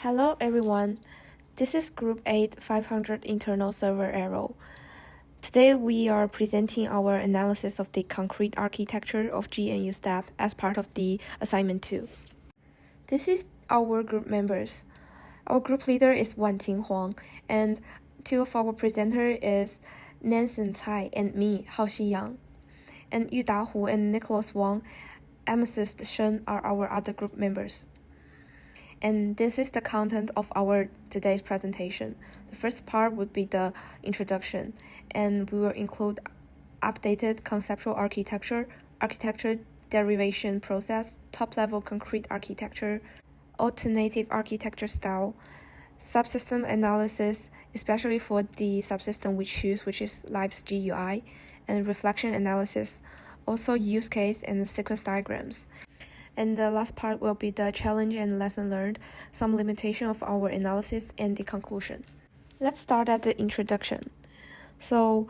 Hello everyone, this is Group 8 500 Internal Server Arrow. Today we are presenting our analysis of the concrete architecture of GNU Step as part of the assignment 2. This is our group members. Our group leader is Wanting Huang, and two of our presenters is Nansen Cai and me, Haoxi Yang. And Yu Dahu and Nicholas Wang, Amethyst Shen are our other group members. And this is the content of our today's presentation. The first part would be the introduction, and we will include updated conceptual architecture, architecture derivation process, top-level concrete architecture, alternative architecture style, subsystem analysis, especially for the subsystem we choose, which is LIPS GUI, and reflection analysis, also use case and sequence diagrams. And the last part will be the challenge and lesson learned, some limitation of our analysis, and the conclusion. Let's start at the introduction. So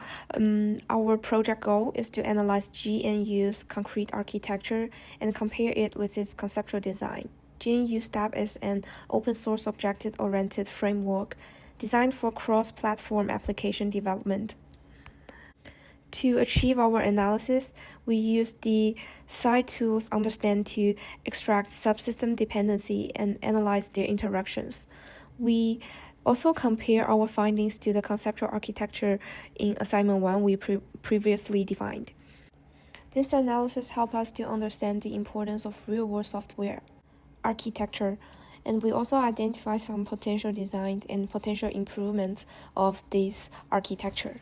our project goal is to analyze GNU's concrete architecture and compare it with its conceptual design. GNU Step is an open-source objective-oriented framework designed for cross-platform application development. To achieve our analysis, we use the side tools understand to extract subsystem dependency and analyze their interactions. We also compare our findings to the conceptual architecture in assignment 1 we previously defined. This analysis helps us to understand the importance of real-world software architecture, and we also identify some potential design and potential improvements of this architecture.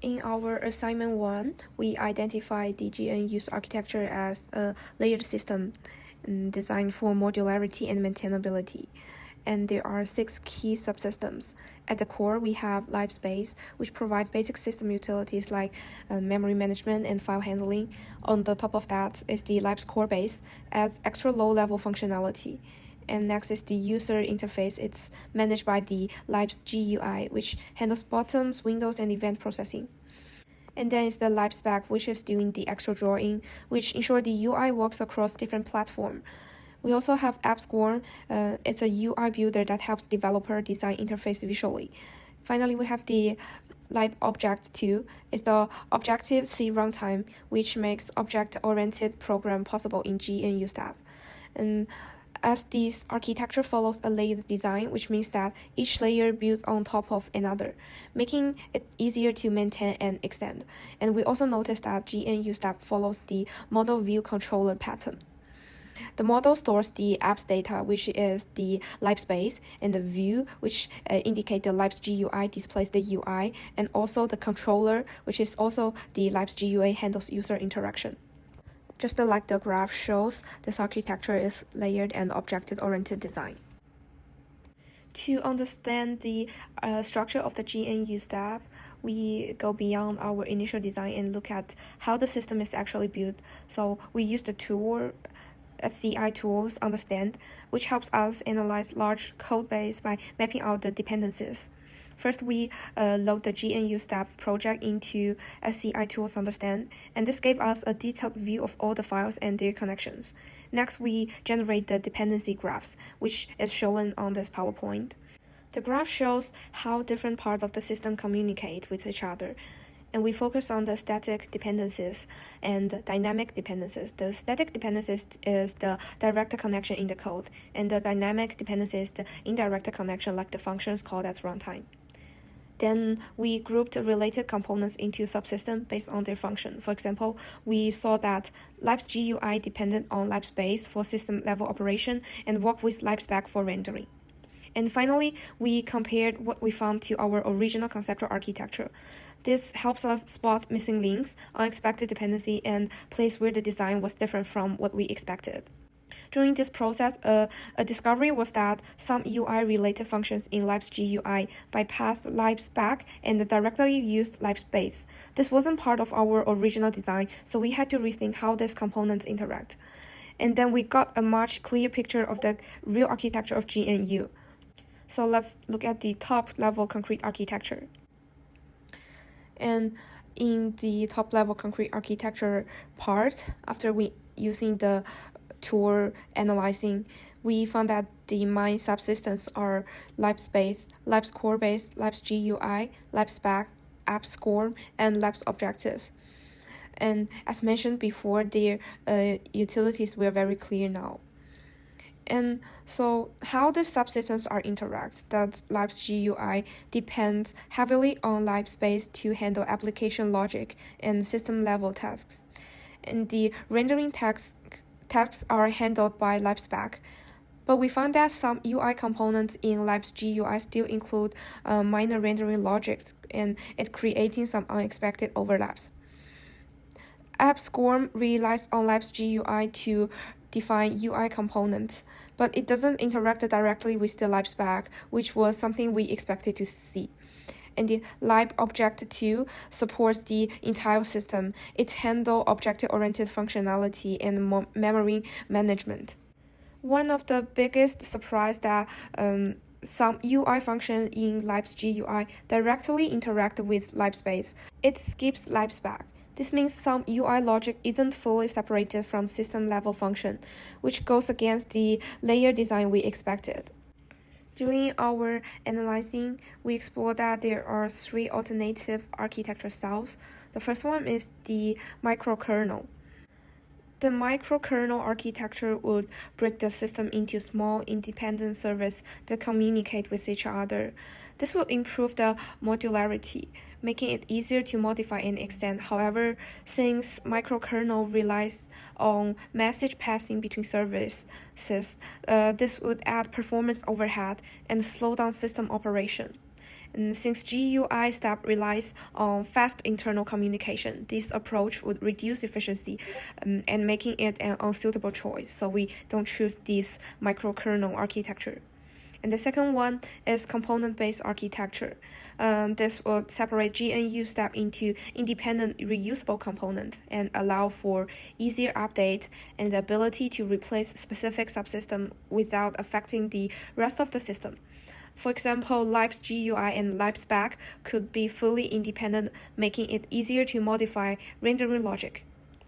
In our assignment 1, we identified the GNU's architecture as a layered system designed for modularity and maintainability. And there are 6 key subsystems. At the core, we have LibSpace, which provide basic system utilities like memory management and file handling. On the top of that is the Libs core base, adds extra low-level functionality. And next is the user interface. It's managed by the LIPS GUI, which handles buttons, windows, and event processing. And then is the LibSpec, which is doing the extra drawing, which ensures the UI works across different platforms. We also have AppScorn. It's a UI builder that helps developer design interface visually. Finally, we have the LibObject 2. It's the Objective-C runtime, which makes object-oriented program possible in GNU Step. And as this architecture follows a layered design, which means that each layer builds on top of another, making it easier to maintain and extend. And we also noticed that GNU Step follows the model view controller pattern. The model stores the apps data, which is the LibSpace, and the view, which indicate the LIPS GUI displays the UI, and also the controller, which is also the LIPS GUI handles user interaction. Just like the graph shows, this architecture is layered and object-oriented design. To understand the structure of the GNU Step, we go beyond our initial design and look at how the system is actually built. So we use the tool SCI tools understand, which helps us analyze large code base by mapping out the dependencies. First, we load the GNU Step project into SCI tools understand, and this gave us a detailed view of all the files and their connections. Next, we generate the dependency graphs, which is shown on this PowerPoint. The graph shows how different parts of the system communicate with each other, and we focus on the static dependencies and dynamic dependencies. The static dependencies is the direct connection in the code, and the dynamic dependencies is the indirect connection like the functions called at runtime. Then we grouped related components into subsystems based on their function. For example, we saw that LIPS GUI depended on LibSpace for system-level operation and worked with LibSpec for rendering. And finally, we compared what we found to our original conceptual architecture. This helps us spot missing links, unexpected dependency, and place where the design was different from what we expected. During this process, a discovery was that some UI-related functions in LIPS GUI bypassed LibSpec and directly used LibSpace. This wasn't part of our original design, so we had to rethink how these components interact. And then we got a much clearer picture of the real architecture of GNU. So let's look at the top-level concrete architecture. And in the top-level concrete architecture part, after we using the tool analyzing, we found that the main subsystems are LibSpace, Libs Core Base, Libs GUI, LibSpec, AppScore, and Libs Objective. And as mentioned before, their utilities were very clear now. And so how the subsystems are interact, that Libs GUI depends heavily on LibSpace to handle application logic and system level tasks. And the rendering tasks are handled by LibSpec. But we found that some UI components in Libs GUI still include minor rendering logics, and it creating some unexpected overlaps. AppScore relies on Libs GUI to define UI components, but it doesn't interact directly with the LibSpec, which was something we expected to see. And the libobject2 supports the entire system. It handles object-oriented functionality and memory management. One of the biggest surprise that some UI function in Libs GUI directly interact with LibSpace. It skips LibSpec. This means some UI logic isn't fully separated from system-level function, which goes against the layer design we expected. During our analyzing, we explored that there are 3 alternative architecture styles. The first one is the microkernel. The microkernel architecture would break the system into small independent servers that communicate with each other. This will improve the modularity, making it easier to modify and extend. However, since microkernel relies on message passing between services, this would add performance overhead and slow down system operation. And since GUI step relies on fast internal communication, this approach would reduce efficiency and making it an unsuitable choice. So we don't choose this microkernel architecture. And the second one is component-based architecture. This will separate GNU step into independent reusable components and allow for easier update and the ability to replace specific subsystem without affecting the rest of the system. For example, Libs GUI and LibSpec could be fully independent, making it easier to modify rendering logic.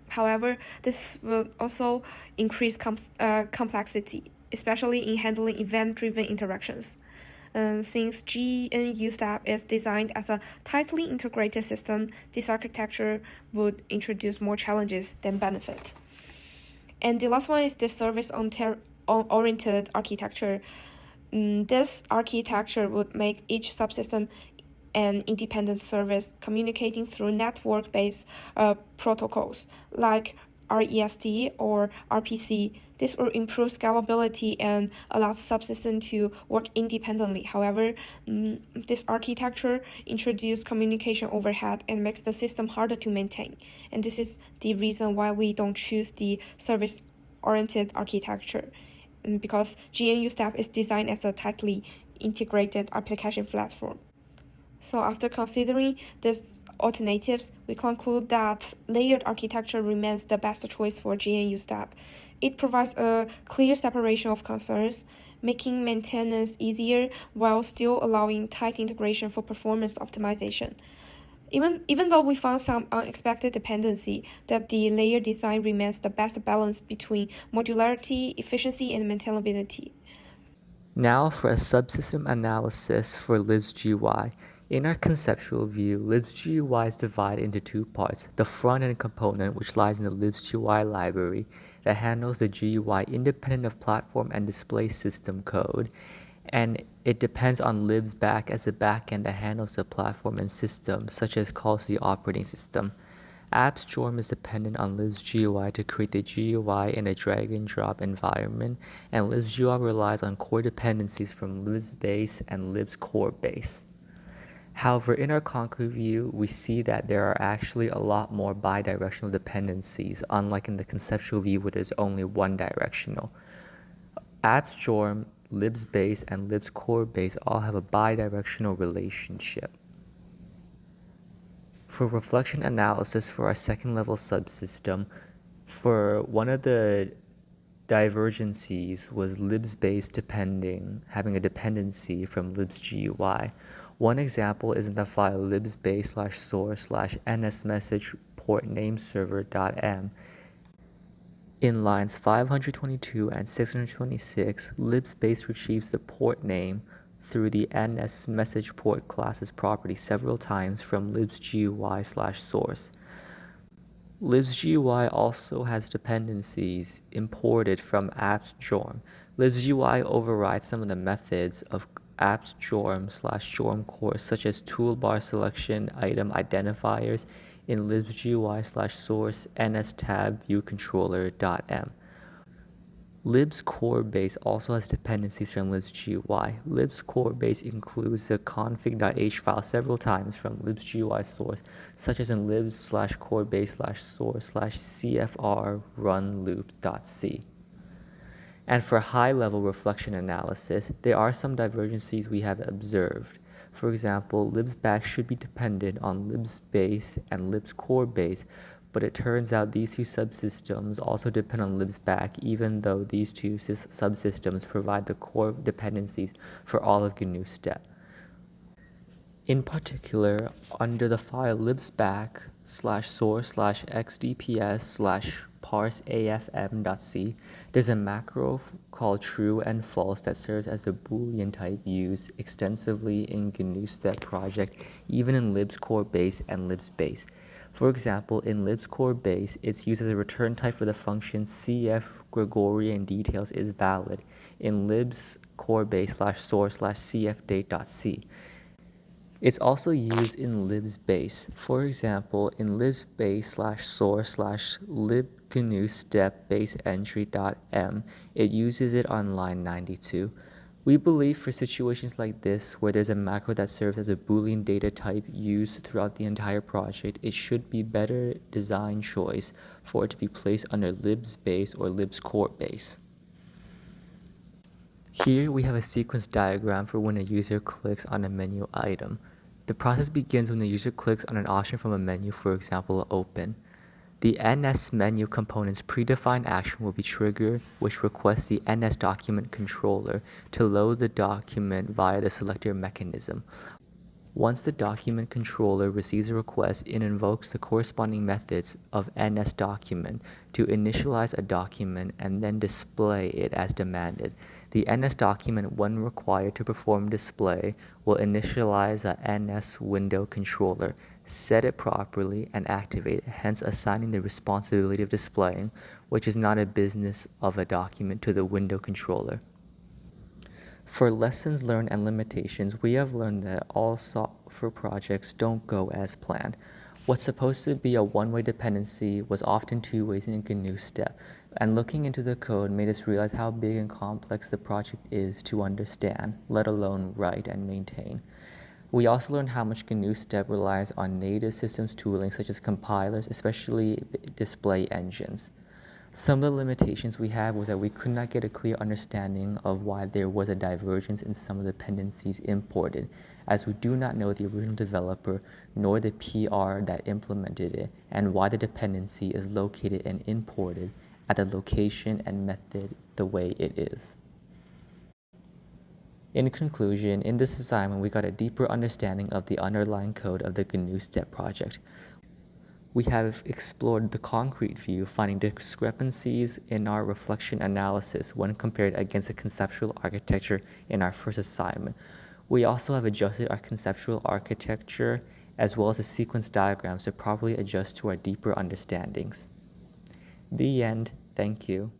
However, this will also increase complexity, especially in handling event-driven interactions. Since GNU step is designed as a tightly integrated system, this architecture would introduce more challenges than benefit. And the last one is the service-oriented architecture. This architecture would make each subsystem an independent service communicating through network-based protocols like REST or RPC. This will improve scalability and allows subsystem to work independently. However, this architecture introduces communication overhead and makes the system harder to maintain. And this is the reason why we don't choose the service-oriented architecture. Because GNU step is designed as a tightly integrated application platform. So after considering these alternatives, we conclude that layered architecture remains the best choice for GNU step. It provides a clear separation of concerns, making maintenance easier while still allowing tight integration for performance optimization. Even though we found some unexpected dependency, that the layer design remains the best balance between modularity, efficiency, and maintainability. Now for a subsystem analysis for libsGUI. In our conceptual view, libsGUI is divided into 2 parts. The front-end component, which lies in the libsGUI library, that handles the GUI independent of platform and display system code, and it depends on libsback as a backend that handles the platform and system, such as calls to the operating system. AppStorm is dependent on libsGUI to create the GUI in a drag-and-drop environment, and libsGUI relies on core dependencies from libsbase and libscorebase. However, in our concrete view, we see that there are actually a lot more bidirectional dependencies, unlike in the conceptual view where there's only one directional. AppStorm, libsbase, and libscorebase all have a bidirectional relationship. For reflection analysis for our second level subsystem, for one of the divergencies was libsbase having a dependency from libsGUI. One example is in the file libsbase/source/nsmessage port nameserver.m. In lines 522 and 626, libspace retrieves the port name through the NS message port class's property several times from libsGUI/source. libsGUI also has dependencies imported from apps.jorm. libsGUI overrides some of the methods of apps.jorm/jorm core, such as toolbar selection item identifiers in libsGUI/source ns_tab_viewcontroller.m. libs core base also has dependencies from libsGUI. libs core base includes the config.h file several times from libsGUI source, such as in libs/corebase/source/cfr_run_loop.c. And for high-level reflection analysis, there are some divergencies we have observed. For example, libsback should be dependent on libsbase and libscorebase, but it turns out these two subsystems also depend on libsback, even though these two subsystems provide the core dependencies for all of GNU STEP. In particular, under the file libsback/source/xdps/parseafm.c, there's a macro called true and false that serves as a Boolean type used extensively in GNU STEP project, even in libscorebase and libsbase. For example, in libscorebase, it's used as a return type for the function cf Gregorian details is valid in libscorebase/source/cfdate.c. It's also used in libsbase. For example, in libsbase/source/libgnustep_baseentry.m, it uses it on line 92. We believe for situations like this, where there's a macro that serves as a Boolean data type used throughout the entire project, it should be better design choice for it to be placed under libsbase or libscorebase. Here we have a sequence diagram for when a user clicks on a menu item. The process begins when the user clicks on an option from a menu, for example, open. The NS menu component's predefined action will be triggered, which requests the NS document controller to load the document via the selector mechanism. Once the document controller receives a request, it invokes the corresponding methods of NS document to initialize a document and then display it as demanded. The NS document, when required to perform display, will initialize a NS window controller, set it properly, and activate it, hence assigning the responsibility of displaying, which is not a business of a document, to the window controller. For lessons learned and limitations, we have learned that all software projects don't go as planned. What's supposed to be a one-way dependency was often two ways in GNU STEP, and looking into the code made us realize how big and complex the project is to understand, let alone write and maintain. We also learned how much GNU STEP relies on native systems tooling such as compilers, especially display engines. Some of the limitations we had was that we could not get a clear understanding of why there was a divergence in some of the dependencies imported, as we do not know the original developer nor the PR that implemented it, and why the dependency is located and imported at the location and method the way it is. In conclusion, in this assignment, we got a deeper understanding of the underlying code of the GNU STEP project. We have explored the concrete view, finding discrepancies in our reflection analysis when compared against the conceptual architecture in our first assignment. We also have adjusted our conceptual architecture as well as the sequence diagrams to properly adjust to our deeper understandings. The end. Thank you.